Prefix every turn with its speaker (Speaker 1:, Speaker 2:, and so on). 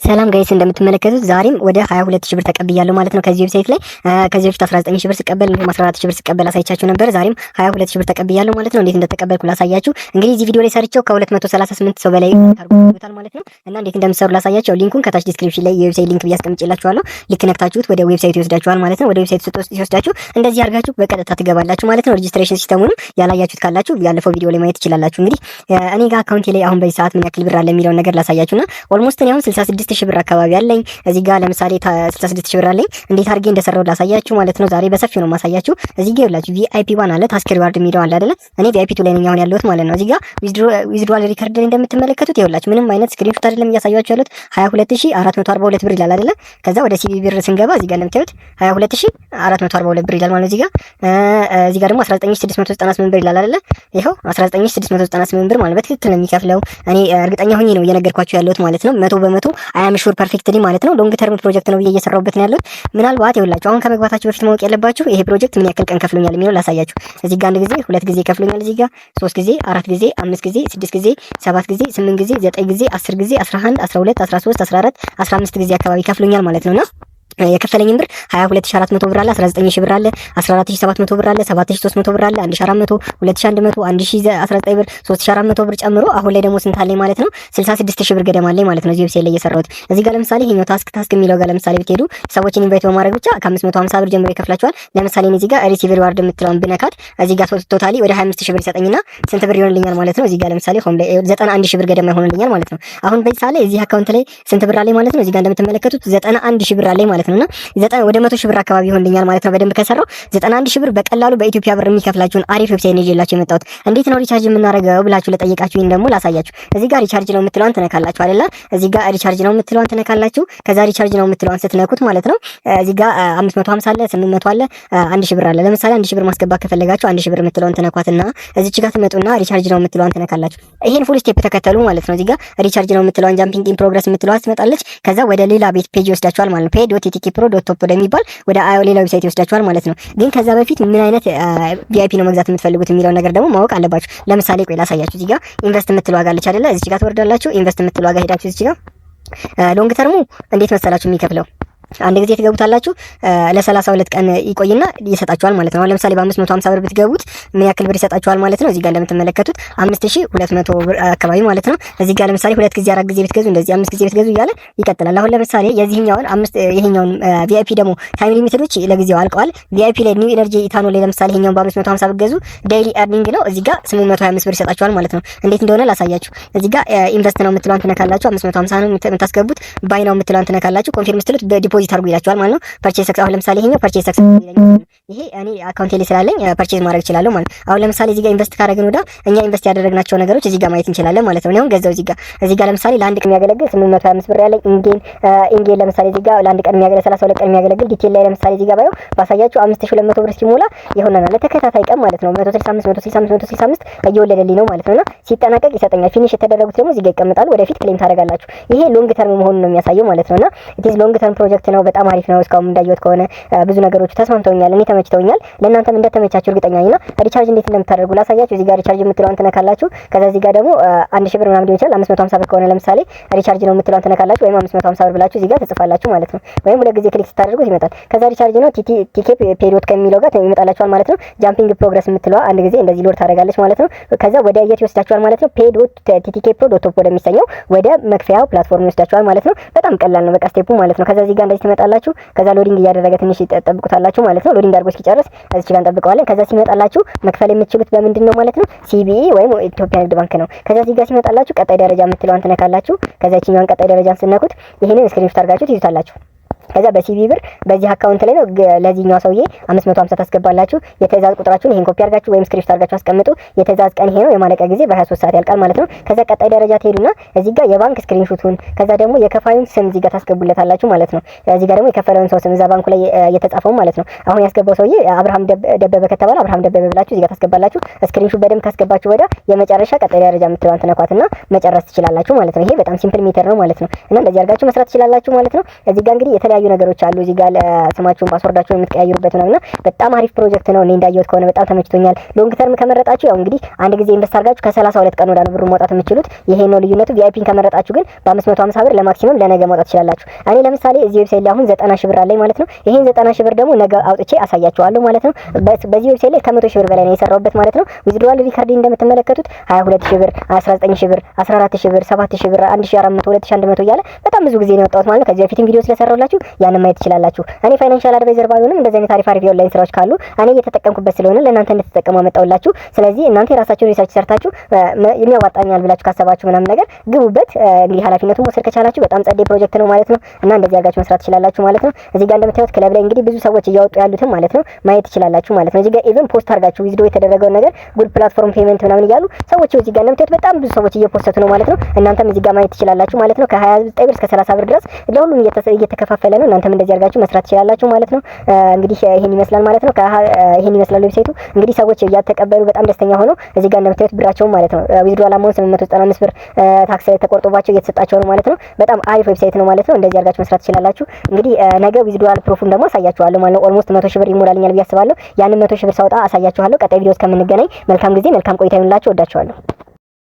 Speaker 1: ሰላም ጋይስ እንደምትመለከቱት ዛሬም ወደ 22000 ብር ተቀብያለሁ ማለት ነው ከዚህ ዌብሳይት ላይ። ከዚህ በፊት 19000 ብር ስቀበል እንዲሁም 14000 ብር ስቀበል አሳይቻችሁ ነበር። ዛሬም 22000 ብር ተቀብያለሁ ማለት ነው። እንዴት እንደተቀበልኩ ላሳያችሁ። እንግዲህ እዚህ ቪዲዮ ላይ ሰርቼው ከ238 ሰው በላይ ታርጉታል ማለት ነው። እና እንዴት እንደምትሰሩ ላሳያችሁ። ሊንኩን ከታች ዲስክሪፕሽን ላይ የዌብሳይት ሊንክ ብያስቀምጬላችኋለሁ። ልክ ነክታችሁት ወደ ዌብሳይቱ ይወስዳችኋል ማለት ነው። ወደ ዌብሳይቱ ሲወስዳችሁ እንደዚህ አድርጋችሁ በቀጥታ ትገባላችሁ ማለት ነው። ሬጂስትሬሽን ሲስተሙንም ያላያችሁት ካላችሁ ያለፈው ቪዲዮ ላይ ማየት ትችላላችሁ። እንግዲህ እኔ ጋር አካውንቴ ላይ አሁን በዚህ ሰዓት ምን ያክል ብር አለ የሚለውን ነገር ላሳያችሁና ኦልሞስት እኔ አሁን 66000 ብር አካባቢ አለኝ። እዚህ ጋር ለምሳሌ 66000 ብር አለኝ። እንዴት አድርጌ እንደሰራው ላሳያችሁ ማለት ነው። ዛሬ በሰፊው ነው ማሳያችሁ። እዚህ ጋር ይላችሁ ቪአይፒ 1 አለ፣ ታስክ ሪዋርድ የሚለው አለ አይደለ? እኔ ቪአይፒ 2 ላይ ነኝ አሁን ያለሁት ማለት ነው። እዚህ ጋር ዊዝድሮዋል ሪከርድ ላይ እንደምትመለከቱት ይኸውላችሁ ምንም አይነት ስክሪንሾት አይደለም እያሳያችሁ ያለሁት 22442 ብር ይላል አይደለ? ከዛ ወደ ሲቢ ብር ስንገባ እዚህ ጋር እንደምታዩት 22442 ብር ይላል ማለት ነው። እዚህ ጋር ደግሞ 19698 ብር ይላል አይደለ? ይሄው 19698 ብር ማለት በትክክል ነው የሚከፍለው። እኔ እርግጠኛ ሆኜ ነው እየነገርኳችሁ ያለሁት ማለት ነው። 100% አይ አም ሹር ፐርፌክትሊ ማለት ነው። ሎንግ ተርም ፕሮጀክት ነው ብዬ እየሰራሁበት ነው ያለሁት። ምናልባት ይኸውላችሁ አሁን ከመግባታችሁ በፊት ማወቅ ያለባችሁ ይሄ ፕሮጀክት ምን ያክል ቀን ከፍሎኛል የሚለው ላሳያችሁ። እዚህ ጋር 1 ጊዜ 2 ጊዜ ከፍሎኛል። እዚህ ጋር 3 ጊዜ 4 ጊዜ 5 ጊዜ 6 ጊዜ 7 ጊዜ 8 ጊዜ 9 ጊዜ 10 ጊዜ 11 12 13 14 15 ጊዜ አካባቢ ከፍሎኛል ማለት ነውና የከፈለኝ ብር 22400 ብር አለ፣ 19000 ብር አለ፣ 14700 ብር አለ፣ 7300 ብር አለ፣ 1400 2100 1019 ብር 3400 ብር ጨምሮ አሁን ላይ ደግሞ ስንት አለኝ ማለት ነው 66000 ብር ገደማ አለኝ ማለት ነው። እዚህ ዌብሳይት ላይ እየሰራሁት እዚህ ጋር ለምሳሌ ይሄኛው ታስክ የሚለው ጋር ለምሳሌ ብትሄዱ ሰዎችን ኢንቫይት በማድረግ ብቻ ከ550 ብር ጀምሮ ይከፍላቸዋል። ለምሳሌ እዚህ ጋር ሪሲቭ ሪዋርድ የምትለውን ብነካት እዚህ ጋር ቶታሊ ወደ 25000 ብር ይሰጠኝና ስንት ብር ይሆንልኛል ማለት ነው። እዚህ ጋር ለምሳሌ ሆም ላይ 91000 ብር ገደማ ይሆንልኛል ማለት ነው። አሁን በዚህ ሳለ እዚህ አካውንት ላይ ስንት ብር አለኝ ማለት ነው። እዚህ ጋር እንደምትመለከቱት 91000 ብር አለኝ ማለት ነውና ወደ 100000 ብር አካባቢ ይሆንልኛል ማለት ነው። በደንብ ከሰራው 91000 ብር በቀላሉ በኢትዮጵያ ብር የሚከፍላችሁን አሪፍ ዌብሳይት ነው ይዤላችሁ የመጣሁት። እንዴት ነው ሪቻርጅ የምናደርገው ብላችሁ ለጠየቃችሁኝ ደግሞ ላሳያችሁ። እዚህ ጋር ሪቻርጅ ነው የምትለዋን ትነካላችሁ አይደለ? እዚህ ጋር ሪቻርጅ ነው የምትለዋን ትነካላችሁ። ከዛ ሪቻርጅ ነው የምትለዋን ስትነኩት ማለት ነው እዚህ ጋር 550 አለ፣ 800 አለ፣ 1000 ብር አለ። ለምሳሌ 1000 ብር ማስገባት ከፈለጋችሁ 1000 ብር የምትለዋን ትነኳትና እዚች ጋር ትመጡና ሪቻርጅ ነው የምትለዋን ትነካላችሁ። ይሄን ፉል ስቴፕ ተከተሉ ማለት ነው። እዚህ ጋር ሪቻርጅ ነው የምትለዋን ጃምፒንግ ኢን ፕሮግረስ የምትለዋን ትመጣለች። ከዛ ወደ ሌላ ቤት ፔጅ ይወስዳችኋል ማለት ነው። pay.ttk.pro.top ወደሚባል ወደ ሌላ ዌብሳይት ይወስዳችኋል ማለት ነው። ግን ከዛ በፊት ምን አይነት ቪአይፒ ነው መግዛት የምትፈልጉት የሚለው ነገር ደግሞ ማወቅ አለባችሁ። ለምሳሌ ቆይ ላሳያችሁ። እዚህ ጋር ኢንቨስት የምትለው ዋጋ አለች አይደለ? እዚህ ጋር ትወርዳላችሁ። ኢንቨስት የምትለው ዋጋ ሄዳችሁ እዚህ ጋር ሎንግ ተርሙ እንዴት መሰላችሁ የሚከፍለው አንድ ጊዜ ትገቡታላችሁ ለ32 ቀን ይቆይና ይሰጣችኋል ማለት ነው። ለምሳሌ በ550 ብር ብትገቡት ምን ያክል ብር ይሰጣችኋል ማለት ነው። እዚህ ጋር እንደምትመለከቱት 5200 ብር አካባቢ ማለት ነው። እዚህ ጋር ለምሳሌ 2 ጊዜ 4 ጊዜ ብትገዙ እንደዚህ 5 ጊዜ ብትገዙ እያለ ይቀጥላል። አሁን ለምሳሌ ይሄኛውን ቪአይፒ ደግሞ ታይም ሊሚትዶች ለጊዜው አልቀዋል። ቪአይፒ ላይ ኒው ኤነርጂ ኢታኖል ላይ ለምሳሌ ይሄኛውን በ550 ብትገዙ ዴይሊ ኤርኒንግ ነው እዚህ ጋር 825 ብር ይሰጣችኋል ማለት ነው። እንዴት እንደሆነ ላሳያችሁ። እዚህ ጋር ኢንቨስት ነው የምትለዋን ትነካላችሁ። 550 ነው የምታስገቡት። ባይ ነው የምትለዋን ትነካላችሁ። ኮንፊርም ስትሉት ዲፖዚት አድርጉ ይላችኋል ማለት ነው። ፐርቼዝ ሰክሰስ አሁን ለምሳሌ ይሄኛው ፐርቼዝ ሰክሰስ ይለኛል። ይሄ እኔ አካውንቴ ላይ ስላለኝ ፐርቼዝ ማድረግ እችላለሁ ማለት ነው። አሁን ለምሳሌ እዚህ ጋር ኢንቨስት ካደረግን ወዳ እኛ ኢንቨስት ያደረግናቸው ነገሮች እዚህ ጋር ማየት እንችላለን ማለት ነው። አሁን ገዛው እዚህ ጋር ለምሳሌ ለአንድ ቀን የሚያገለግል 825 ብር ያለኝ ኢንጌን ለምሳሌ እዚህ ጋር ለአንድ ቀን የሚያገለግል 32 ቀን የሚያገለግል ዲቴል ላይ ለምሳሌ እዚህ ጋር ባየው ባሳያችሁ 5200 ብር ሲሞላ ይሆናል ለተከታታይ ቀን ማለት ነው። 165 እየወለደልኝ ነው ማለት ነውና ሲጠናቀቅ ይሰጠኛል። ፊኒሽ የተደረጉት ደግሞ እዚህ ጋር ይቀመጣሉ። ወደፊት ክሌም ታደርጋላችሁ። ይሄ ሎንግ ተርም መሆኑን ነው የሚያሳየው ማለት ነውና ኢትስ ሎንግ ተርም ፕሮጀክት ነው። በጣም አሪፍ ነው። እስካሁን እንዳየሁት ከሆነ ብዙ ነገሮች ተስማምተውኛል። እኔ ተመችተውኛል። ለእናንተም እንደተመቻችሁ እርግጠኛ ነኝና ሪቻርጅ እንዴት እንደምታደርጉ ላሳያችሁ። እዚህ ጋር ሪቻርጅ የምትለዋን ትነካላችሁ። ከዛ እዚህ ጋር ደግሞ 1000 ብር ምናምን ሊሆን ይችላል። 550 ብር ከሆነ ለምሳሌ ሪቻርጅ ነው የምትለዋን ትነካላችሁ። ወይም 550 ብር ብላችሁ እዚህ ጋር ትጽፋላችሁ ማለት ነው። ወይም ሁለት ጊዜ ክሊክ ስታደርጉት ይመጣል። ከዛ ሪቻርጅ ነው ቲኬ ፔሪዮድ ከሚለው ጋር ይመጣላችኋል ማለት ነው። ጃምፒንግ ፕሮግረስ የምትለዋ አንድ ጊዜ እንደዚህ ሎድ ታደርጋለች ማለት ነው። ከዛ ወደ የት ይወስዳችኋል ማለት ነው። pay.ttk.pro.top ወደሚሰኘው ወደ መክፈያው ፕላትፎርም ይወስዳችኋል ማለት ነው። በጣም ቀላል ነው በቃ ስቴፑ ማለት ነው። ከዛ እዚህ ጋር እንደዚህ ትመጣላችሁ። ከዛ ሎዲንግ እያደረገ ትንሽ ይጠብቁታላችሁ ማለት ነው። ሎዲንግ አድርጎ እስኪጨርስ እዚህ ጋር እንጠብቀዋለን። ከዛ ሲመጣላችሁ መክፈል የምትችሉት በምንድን ነው ማለት ነው። ሲቢኢ ወይም ኢትዮጵያ ንግድ ባንክ ነው። ከዛ እዚህ ጋር ሲመጣላችሁ ቀጣይ ደረጃ የምትለዋን ትነካላችሁ። ከዛ እቺኛዋን ቀጣይ ደረጃን ስትነኩት ይሄንን ስክሪንሾት አድርጋችሁ ትይዙታላችሁ። ከዛ በሲቢ ብር በዚህ አካውንት ላይ ነው ለዚህኛው ሰውዬ 550 ታስገባላችሁ። የትእዛዝ ቁጥራችሁን ይሄን ኮፒ አድርጋችሁ ወይም ስክሪንሾት አድርጋችሁ አስቀምጡ። የትእዛዝ ቀን ይሄ ነው። የማለቂያ ጊዜ በ23 ሰዓት ያልቃል ማለት ነው። ከዛ ቀጣይ ደረጃ ትሄዱና እዚህ ጋር የባንክ ስክሪንሾቱን ከዛ ደግሞ የከፋዩን ስም እዚህ ጋር ታስገቡለታላችሁ ማለት ነው። እዚህ ጋር ደግሞ የከፈለውን ሰው ስም እዛ ባንኩ ላይ የተጻፈው ማለት ነው። አሁን ያስገባው ሰውዬ አብርሃም ደበበ ከተባለ አብርሃም ደበበ ብላችሁ እዚህ ጋር ታስገባላችሁ። ስክሪንሾት በደንብ ካስገባችሁ ወደ የመጨረሻ ቀጣይ ደረጃ የምትለዋን ትነኳትና መጨረስ ትችላላችሁ ማለት ነው። ይሄ በጣም ሲምፕል ሜተር ነው ማለት ነው። እና እንደዚህ አድርጋችሁ መስራት ትችላላችሁ ማለት ነው። እዚህ ጋር እንግዲህ የተለያዩ የተለያዩ ነገሮች አሉ እዚህ ጋር ስማችሁን ፓስወርዳችሁን የምትቀያይሩበት ነውና በጣም አሪፍ ፕሮጀክት ነው። እኔ እንዳየሁት ከሆነ በጣም ተመችቶኛል። ሎንግ ተርም ከመረጣችሁ ያው እንግዲህ አንድ ጊዜ ኢንቨስት አድርጋችሁ ከ32 ቀን ወዲያ ነው ብሩ ማውጣት የምትችሉት። ይሄ ነው ልዩነቱ። ቪአይፒን ከመረጣችሁ ግን በ550 ብር ለማክሲመም ለነገ ማውጣት ትችላላችሁ። እኔ ለምሳሌ እዚህ ዌብሳይት ላይ አሁን 90 ሺህ ብር አለኝ ማለት ነው። ይሄን 90 ሺህ ብር ደግሞ ነገ አውጥቼ አሳያችኋለሁ ማለት ነው። በዚህ ዌብሳይት ላይ ከ100 ሺህ ብር በላይ ነው የሰራሁበት ማለት ነው። ዊዝድሮዋል ሪከርድ እንደምትመለከቱት 22 ሺህ ብር፣ 19 ሺህ ብር፣ 14 ሺህ ብር፣ 7 ሺህ ብር፣ 1400፣ 2100 እያለ በጣም ብዙ ጊዜ ነው ያወጣሁት ማለት ነው። ከዚህ በፊትም ቪዲዮ ስለሰራሁላችሁ ያንን ማየት ትችላላችሁ። እኔ ፋይናንሻል አድቫይዘር ባልሆንም እንደዚህ አይነት አሪፍ የኦንላይን ስራዎች ካሉ እኔ እየተጠቀምኩበት ስለሆነ ለእናንተ እንድትጠቀሙ አመጣሁላችሁ። ስለዚህ እናንተ የራሳችሁን ሪሰርች ሰርታችሁ የሚያዋጣኛል ብላችሁ ካሰባችሁ ምናምን ነገር ግቡበት። እንግዲህ ኃላፊነቱን መውሰድ ከቻላችሁ በጣም ጸዴ ፕሮጀክት ነው ማለት ነው እና እንደዚህ አድርጋችሁ መስራት ትችላላችሁ ማለት ነው። እዚህ ጋር እንደምታዩት ክለብ ላይ እንግዲህ ብዙ ሰዎች እያወጡ ያሉትን ማለት ነው ማየት ትችላላችሁ ማለት ነው። እዚህ ጋር ኢቭን ፖስት አድርጋችሁ ዊዝድሮ የተደረገው ነገር ጉድ ፕላትፎርም ፔመንት ምናምን እያሉ ሰዎች እዚህ ጋር እንደምታዩት በጣም ብዙ ሰዎች እየፖስተቱ ነው ማለት ነው። እናንተም እዚህ ጋር ማየት ትችላላችሁ ማለት ነው። ከ29 ብር እስከ 30 ብር ድረስ ለሁሉም እየተከፋፈለ ነው። እናንተም እንደዚህ አድርጋችሁ መስራት ትችላላችሁ ማለት ነው። እንግዲህ ይሄን ይመስላል ማለት ነው። ይሄን ይመስላል ዌብሳይቱ። እንግዲህ ሰዎች እያተቀበሉ በጣም ደስተኛ ሆነው እዚህ ጋር እንደምታዩት ብራቸውን ማለት ነው ዊዝድሮዋል አማውንት 895 ብር ታክስ ተቆርጦባቸው እየተሰጣቸው ነው ማለት ነው። በጣም አሪፍ ዌብሳይት ነው ማለት ነው። እንደዚህ አድርጋችሁ መስራት ትችላላችሁ። እንግዲህ ነገ ዊዝድሮዋል ፕሩፉን ደግሞ አሳያችኋለሁ ማለት ነው። ኦልሞስት 100 ሺህ ብር ይሞላልኛል ብዬ አስባለሁ። ያንን 100 ሺህ ብር ሳወጣ አሳያችኋለሁ። ቀጣይ ቪዲዮ እስከምንገናኝ መልካም ጊዜ፣ መልካም ቆይታ ይሁንላችሁ። ወዳችኋለሁ።